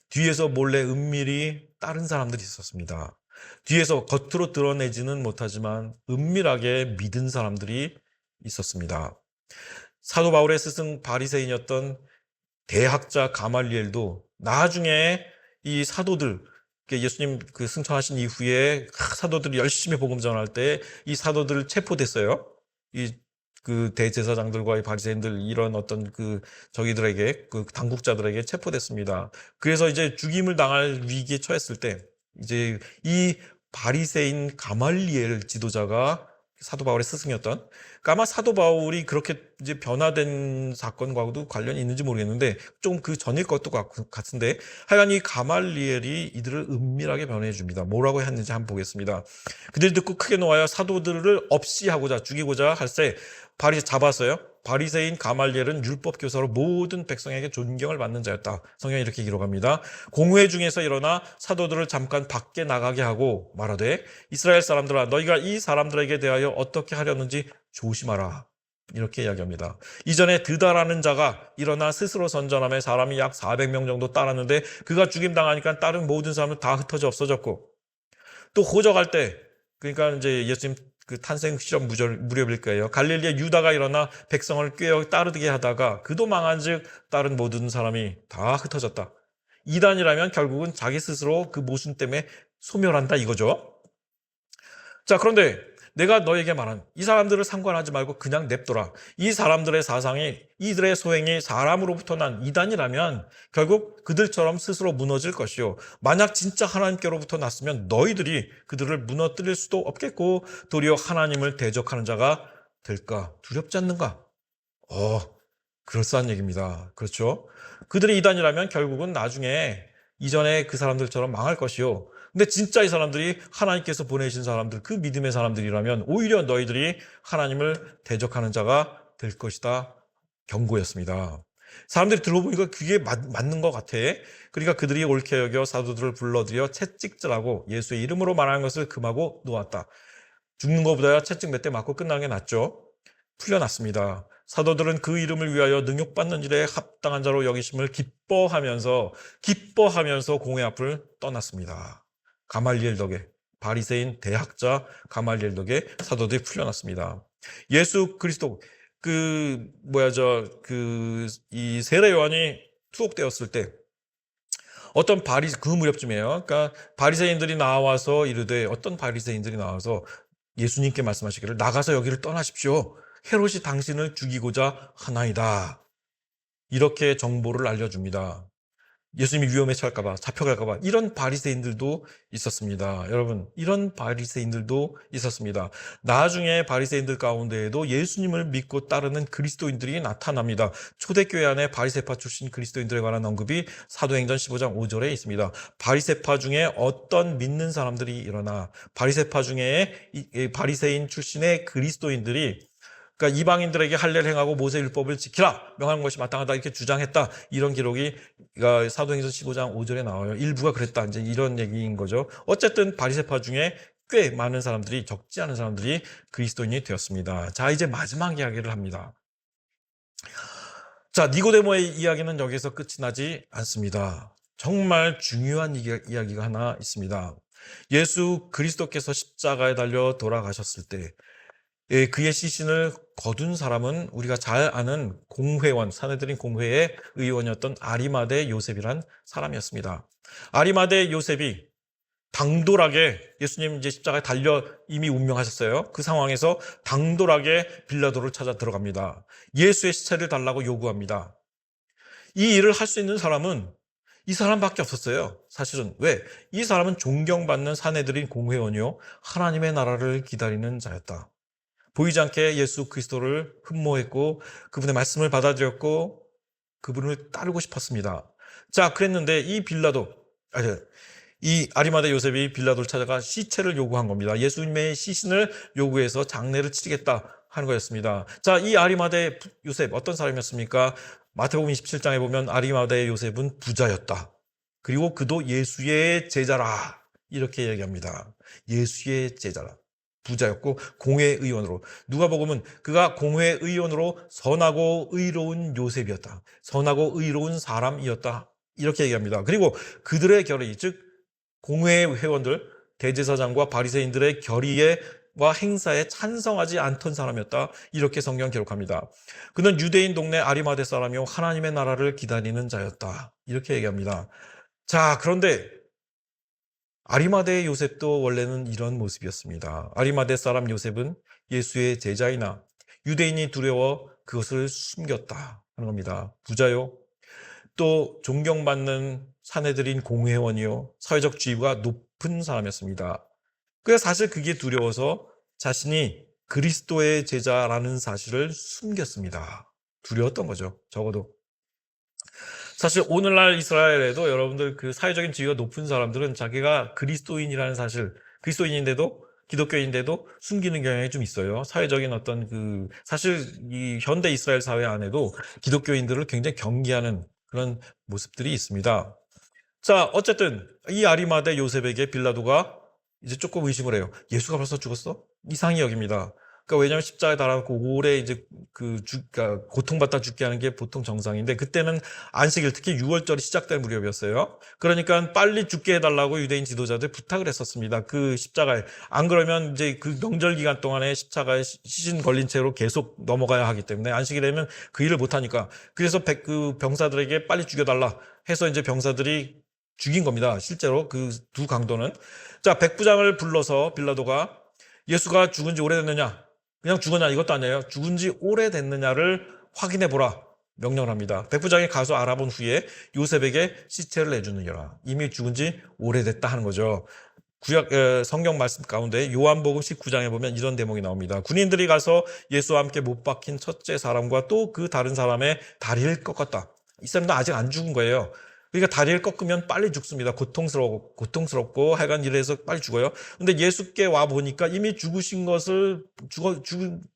뒤에서 몰래 은밀히 다른 사람들이 있었습니다. 뒤에서 겉으로 드러내지는 못하지만 은밀하게 믿은 사람들이 있었습니다. 사도 바울의 스승 바리새인이었던 대학자 가말리엘도 나중에 이 사도들, 예수님 그 승천하신 이후에 사도들이 열심히 복음 전할 때 이 사도들 체포됐어요. 그 대제사장들과 이 바리새인들 이런 어떤 그 저기들에게, 그 당국자들에게 체포됐습니다. 그래서 이제 죽임을 당할 위기에 처했을 때 이제 이 바리새인 가말리엘 지도자가 사도 바울의 스승이었던, 그러니까 아마 사도 바울이 그렇게 이제 변화된 사건과도 관련이 있는지 모르겠는데 좀 그 전일 것도 같은데 하여간 이 가말리엘이 이들을 은밀하게 변호해 줍니다. 뭐라고 했는지 한번 보겠습니다. 그들이 듣고 크게 놓아여 사도들을 없이하고자 죽이고자 할새 잡았어요. 바리새인 가말리엘은 율법 교사로 모든 백성에게 존경을 받는 자였다. 성경이 이렇게 기록합니다. 공회 중에서 일어나 사도들을 잠깐 밖에 나가게 하고 말하되 이스라엘 사람들아 너희가 이 사람들에게 대하여 어떻게 하려는지 조심하라. 이렇게 이야기합니다. 이전에 드다라는 자가 일어나 스스로 선전하며 사람이 약 400명 정도 따랐는데 그가 죽임당하니까 다른 모든 사람은 다 흩어져 없어졌고, 또 호적할 때, 그러니까 이제 예수님 그 탄생 시험 무렵일 거예요. 갈릴리에 유다가 일어나 백성을 꾀어 따르게 하다가 그도 망한즉 다른 모든 사람이 다 흩어졌다. 이단이라면 결국은 자기 스스로 그 모순 때문에 소멸한다 이거죠. 자, 그런데 내가 너에게 말한 이 사람들을 상관하지 말고 그냥 냅둬라. 이 사람들의 사상이, 이들의 소행이 사람으로부터 난 이단이라면 결국 그들처럼 스스로 무너질 것이요. 만약 진짜 하나님께로부터 났으면 너희들이 그들을 무너뜨릴 수도 없겠고 도리어 하나님을 대적하는 자가 될까 두렵지 않는가? 그럴싸한 얘기입니다. 그렇죠? 그들이 이단이라면 결국은 나중에 이전에 그 사람들처럼 망할 것이요. 근데 진짜 이 사람들이 하나님께서 보내신 사람들, 그 믿음의 사람들이라면 오히려 너희들이 하나님을 대적하는 자가 될 것이다. 경고였습니다. 사람들이 들어보니까 그게 맞는 것 같아. 그러니까 그들이 옳게 여겨 사도들을 불러들여 채찍질하고 예수의 이름으로 말하는 것을 금하고 놓았다. 죽는 것보다야 채찍 몇 대 맞고 끝나는 게 낫죠. 풀려났습니다. 사도들은 그 이름을 위하여 능욕받는 일에 합당한 자로 여기심을 기뻐하면서 공회 앞을 떠났습니다. 가말리엘 덕에, 바리새인 대학자 가말리엘 덕에 사도들이 풀려났습니다. 예수 그리스도 이 세례 요한이 투옥되었을 때 어떤 그 무렵쯤이에요. 그러니까 바리새인들이 나와서 이르되, 어떤 바리새인들이 나와서 예수님께 말씀하시기를 나가서 여기를 떠나십시오. 헤롯이 당신을 죽이고자 하나이다. 이렇게 정보를 알려줍니다. 예수님이 위험에 처할까봐, 잡혀갈까봐 이런 바리새인들도 있었습니다. 여러분, 이런 바리새인들도 있었습니다. 나중에 바리새인들 가운데에도 예수님을 믿고 따르는 그리스도인들이 나타납니다. 초대교회 안에 바리새파 출신 그리스도인들에 관한 언급이 사도행전 15장 5절에 있습니다. 바리새파 중에 어떤 믿는 사람들이 일어나 바리새파 중에 바리새인 출신의 그리스도인들이 그러니까 이방인들에게 할례를 행하고 모세 율법을 지키라 명하는 것이 마땅하다 이렇게 주장했다. 이런 기록이 사도행전 15장 5절에 나와요. 일부가 그랬다. 이제 이런 얘기인 거죠. 어쨌든 바리새파 중에 꽤 많은 사람들이, 적지 않은 사람들이 그리스도인이 되었습니다. 자, 이제 마지막 이야기를 합니다. 자, 니고데모의 이야기는 여기서 끝이 나지 않습니다. 정말 중요한 이야기가 하나 있습니다. 예수 그리스도께서 십자가에 달려 돌아가셨을 때 그의 시신을 거둔 사람은 우리가 잘 아는 공회원, 사내들인 공회의 의원이었던 아리마대 요셉이란 사람이었습니다. 아리마대 요셉이 당돌하게 예수님 이제 십자가에 달려 이미 운명하셨어요. 그 상황에서 당돌하게 빌라도를 찾아 들어갑니다. 예수의 시체를 달라고 요구합니다. 이 일을 할 수 있는 사람은 이 사람밖에 없었어요. 사실은. 왜? 이 사람은 존경받는 사내들인 공회원이요 하나님의 나라를 기다리는 자였다. 보이지 않게 예수 그리스도를 흠모했고 그분의 말씀을 받아들였고 그분을 따르고 싶었습니다. 자, 그랬는데 이 아리마대 요셉이 빌라도를 찾아가 시체를 요구한 겁니다. 예수님의 시신을 요구해서 장례를 치르겠다 하는 거였습니다. 자, 이 아리마대 요셉 어떤 사람이었습니까? 마태복음 27장에 보면 아리마대 요셉은 부자였다. 그리고 그도 예수의 제자라 이렇게 얘기합니다. 예수의 제자라. 부자였고 공회의원으로, 누가복음은 그가 공회의원으로 선하고 의로운 요셉이었다. 선하고 의로운 사람이었다. 이렇게 얘기합니다. 그리고 그들의 결의, 즉 공회회원들, 대제사장과 바리새인들의 결의와 행사에 찬성하지 않던 사람이었다. 이렇게 성경 기록합니다. 그는 유대인 동네 아리마대 사람이요 하나님의 나라를 기다리는 자였다. 이렇게 얘기합니다. 자, 그런데 아리마대 요셉도 원래는 이런 모습이었습니다. 아리마대 사람 요셉은 예수의 제자이나 유대인이 두려워 그것을 숨겼다 하는 겁니다. 부자요, 또 존경받는 사내들인 공회원이요 사회적 지위가 높은 사람이었습니다. 그래서 사실 그게 두려워서 자신이 그리스도의 제자라는 사실을 숨겼습니다. 두려웠던 거죠. 적어도. 사실 오늘날 이스라엘에도 여러분들 그 사회적인 지위가 높은 사람들은 자기가 그리스도인이라는 사실, 그리스도인인데도 기독교인인데도 숨기는 경향이 좀 있어요. 사회적인 어떤 사실 이 현대 이스라엘 사회 안에도 기독교인들을 굉장히 경계하는 그런 모습들이 있습니다. 자, 어쨌든 이 아리마대 요셉에게 빌라도가 이제 조금 의심을 해요. 예수가 벌써 죽었어? 이상히 여깁니다. 그러니까 왜냐하면 십자가에 달아놓고 오래 이제 그러니까 고통받다 죽게 하는 게 보통 정상인데 그때는 안식일, 특히 6월절이 시작될 무렵이었어요. 그러니까 빨리 죽게 해달라고 유대인 지도자들 부탁을 했었습니다. 그 십자가에. 안 그러면 이제 그 명절 기간 동안에 십자가에 시신 걸린 채로 계속 넘어가야 하기 때문에 안식일에는 그 일을 못하니까. 그래서 그 병사들에게 빨리 죽여달라 해서 이제 병사들이 죽인 겁니다. 실제로 그 두 강도는. 자, 백부장을 불러서 빌라도가 예수가 죽은 지 오래됐느냐, 그냥 죽었냐 이것도 아니에요. 죽은 지 오래됐느냐를 확인해 보라 명령을 합니다. 백부장이 가서 알아본 후에 요셉에게 시체를 내주느니라. 이미 죽은 지 오래됐다 하는 거죠. 성경 말씀 가운데 요한복음 19장에 보면 이런 대목이 나옵니다. 군인들이 가서 예수와 함께 못 박힌 첫째 사람과 또 그 다른 사람의 다리를 꺾었다. 이 사람도 아직 안 죽은 거예요. 그러니까 다리를 꺾으면 빨리 죽습니다. 고통스럽고 하여간 이래서 빨리 죽어요. 근데 예수께 와 보니까 이미 죽으신 것을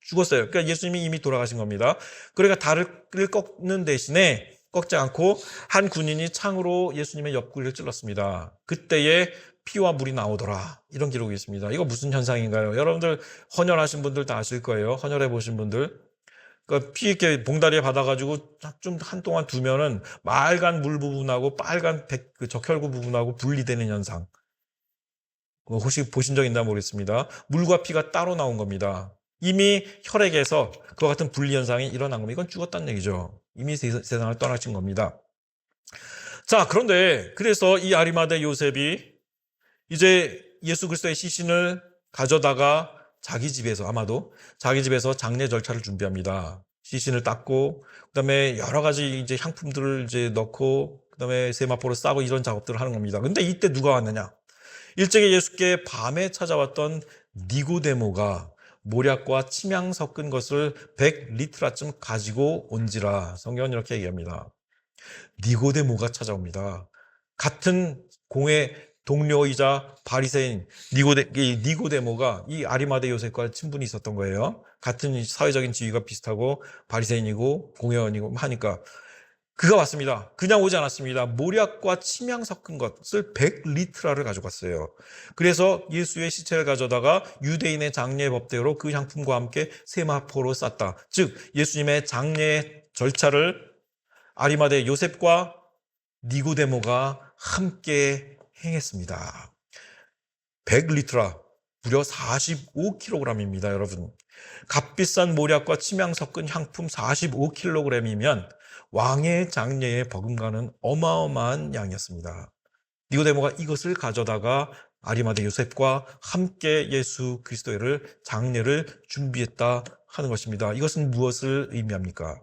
죽었어요. 그러니까 예수님이 이미 돌아가신 겁니다. 그러니까 다리를 꺾는 대신에 꺾지 않고 한 군인이 창으로 예수님의 옆구리를 찔렀습니다. 그때에 피와 물이 나오더라. 이런 기록이 있습니다. 이거 무슨 현상인가요? 여러분들 헌혈하신 분들 다 아실 거예요. 헌혈해 보신 분들. 그러니까 피 이렇게 봉다리에 받아가지고 좀 한동안 두면은 맑은 물 부분하고 빨간 적혈구 부분하고 분리되는 현상. 혹시 보신 적 있나 모르겠습니다. 물과 피가 따로 나온 겁니다. 이미 혈액에서 그와 같은 분리 현상이 일어난 겁니다. 이건 죽었다는 얘기죠. 이미 세상을 떠나신 겁니다. 자, 그런데 그래서 이 아리마대 요셉이 이제 예수 그리스도의 시신을 가져다가 자기 집에서 아마도 자기 집에서 장례 절차를 준비합니다. 시신을 닦고 그다음에 여러 가지 이제 향품들을 이제 넣고 그다음에 세마포로 싸고 이런 작업들을 하는 겁니다. 근데 이때 누가 왔느냐? 일찍이 예수께 밤에 찾아왔던 니고데모가 모략과 침향 섞은 것을 100리트라쯤 가지고 온지라 성경은 이렇게 얘기합니다. 니고데모가 찾아옵니다. 같은 공회 동료이자 바리새인 니고데모가 이 아리마대 요셉과 친분이 있었던 거예요. 같은 사회적인 지위가 비슷하고 바리새인이고 공회원이고 하니까 그가 왔습니다. 그냥 오지 않았습니다. 모략과 침향 섞은 것을 100리트라를 가져갔어요. 그래서 예수의 시체를 가져다가 유대인의 장례 법대로 그 향품과 함께 세마포로 쌌다. 즉 예수님의 장례 절차를 아리마대 요셉과 니고데모가 함께 행했습니다. 100리트라, 무려 45kg입니다, 여러분. 값비싼 모략과 침향 섞은 향품 45kg이면 왕의 장례에 버금가는 어마어마한 양이었습니다. 니고데모가 이것을 가져다가 아리마대 요셉과 함께 예수 그리스도를 장례를 준비했다 하는 것입니다. 이것은 무엇을 의미합니까?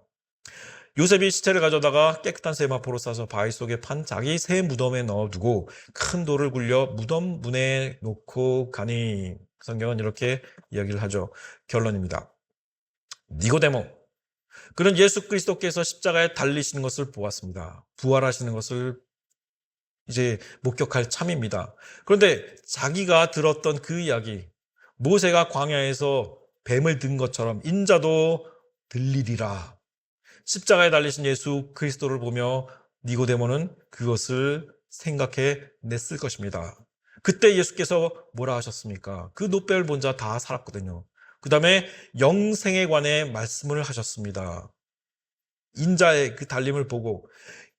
요셉이 시체를 가져다가 깨끗한 세마포로 싸서 바위 속에 판 자기 새 무덤에 넣어두고 큰 돌을 굴려 무덤 문에 놓고 가니, 성경은 이렇게 이야기를 하죠. 결론입니다. 니고데모, 그는 예수 그리스도께서 십자가에 달리시는 것을 보았습니다. 부활하시는 것을 이제 목격할 참입니다. 그런데 자기가 들었던 그 이야기, 모세가 광야에서 뱀을 든 것처럼 인자도 들리리라. 십자가에 달리신 예수 그리스도를 보며 니고데모는 그것을 생각해 냈을 것입니다. 그때 예수께서 뭐라 하셨습니까? 그 노뼈를 본 자 다 살았거든요. 그 다음에 영생에 관해 말씀을 하셨습니다. 인자의 그 달림을 보고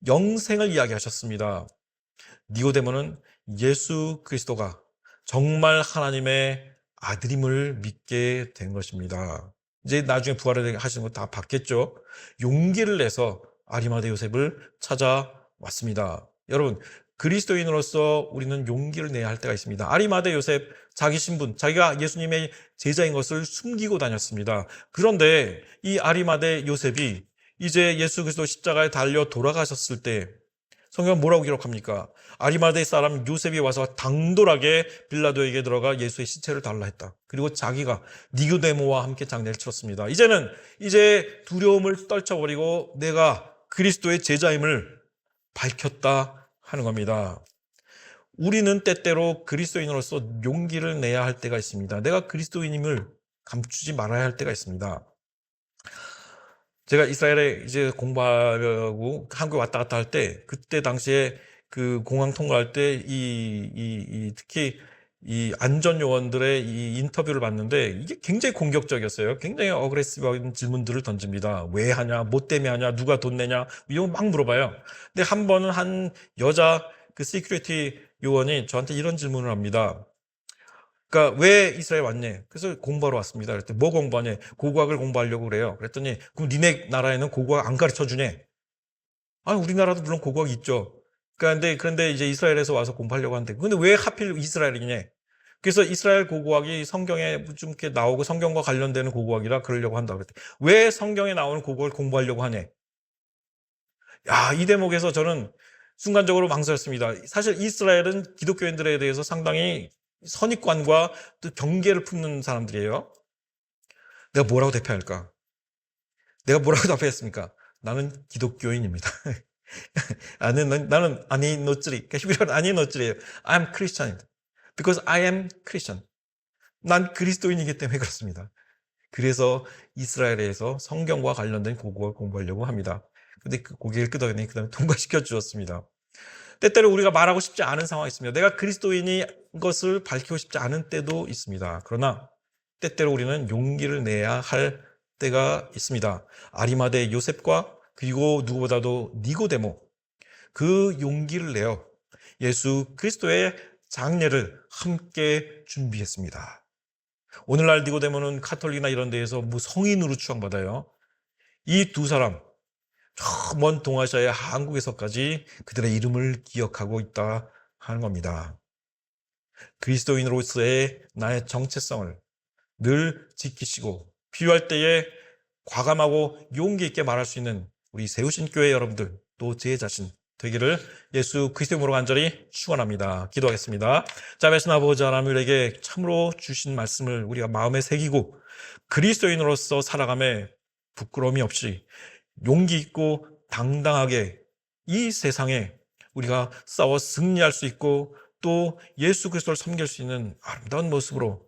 영생을 이야기하셨습니다. 니고데모는 예수 그리스도가 정말 하나님의 아들임을 믿게 된 것입니다. 이제 나중에 부활을 하시는 거 다 봤겠죠. 용기를 내서 아리마대 요셉을 찾아왔습니다. 여러분, 그리스도인으로서 우리는 용기를 내야 할 때가 있습니다. 아리마대 요셉, 자기 신분, 자기가 예수님의 제자인 것을 숨기고 다녔습니다. 그런데 이 아리마대 요셉이 이제 예수 그리스도 십자가에 달려 돌아가셨을 때 성경은 뭐라고 기록합니까? 아리마대 사람 요셉이 와서 당돌하게 빌라도에게 들어가 예수의 시체를 달라 했다. 그리고 자기가 니고데모와 함께 장례를 치렀습니다. 이제는 이제 두려움을 떨쳐버리고 내가 그리스도의 제자임을 밝혔다 하는 겁니다. 우리는 때때로 그리스도인으로서 용기를 내야 할 때가 있습니다. 내가 그리스도인임을 감추지 말아야 할 때가 있습니다. 제가 이스라엘에 이제 공부하려고 한국에 왔다 갔다 할 때, 그때 당시에 그 공항 통과할 때 특히 이 안전 요원들의 이 인터뷰를 봤는데 이게 굉장히 공격적이었어요. 굉장히 어그레시브한 질문들을 던집니다. 왜 하냐, 뭐 때문에 하냐, 누가 돈 내냐, 이런 거 막 물어봐요. 근데 한 번은 한 여자 그 시큐리티 요원이 저한테 이런 질문을 합니다. 그러니까 왜 이스라엘 왔냐? 그래서 공부하러 왔습니다. 그랬더니 뭐 공부하냐? 고고학을 공부하려고 그래요. 그랬더니 그럼 니네 나라에는 고고학 안 가르쳐 주냐? 아, 우리나라도 물론 고고학 있죠. 그런데 이제 이스라엘에서 와서 공부하려고 하는데 근데 왜 하필 이스라엘이냐? 그래서 이스라엘 고고학이 성경에 좀 이렇게 나오고 성경과 관련되는 고고학이라 그러려고 한다 그랬더니 왜 성경에 나오는 고고학을 공부하려고 하냐? 야, 이 대목에서 저는 순간적으로 망설였습니다. 사실 이스라엘은 기독교인들에 대해서 상당히 선입관과 또 경계를 품는 사람들이에요. 내가 뭐라고 대표할까? 내가 뭐라고 답했습니까? 나는 기독교인입니다. 나는 아니 노쓰리. 히브리어는 아니 노쓰리예요. I am Christian. Because I am Christian. 난 그리스도인이기 때문에 그렇습니다. 그래서 이스라엘에서 성경과 관련된 고고를 공부하려고 합니다. 근데 그 고개를 끄덕이니 그 다음에 통과시켜 주었습니다. 때때로 우리가 말하고 싶지 않은 상황이 있습니다. 내가 그리스도인인 것을 밝히고 싶지 않은 때도 있습니다. 그러나 때때로 우리는 용기를 내야 할 때가 있습니다. 아리마대 요셉과 그리고 누구보다도 니고데모, 그 용기를 내어 예수 그리스도의 장례를 함께 준비했습니다. 오늘날 니고데모는 카톨릭이나 이런 데에서 성인으로 추앙받아요. 이 두 사람, 저 먼 동아시아의 한국에서까지 그들의 이름을 기억하고 있다 하는 겁니다. 그리스도인으로서의 나의 정체성을, 늘 지키시고 필요할 때에 과감하고 용기 있게 말할 수 있는 우리 세우신 교회 여러분들, 또 제 자신 되기를 예수 그리스도 이름으로 간절히 축원합니다. 기도하겠습니다. 자, 말씀 아버지 하나님, 우리에게 참으로 주신 말씀을 우리가 마음에 새기고 그리스도인으로서 살아감에 부끄러움이 없이 용기 있고 당당하게 이 세상에 우리가 싸워 승리할 수 있고 또 예수 그리스도를 섬길 수 있는 아름다운 모습으로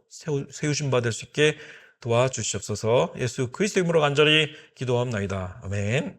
세우신 바 될 수 있게 도와주시옵소서. 예수 그리스도 이름으로 간절히 기도합나이다. 아멘.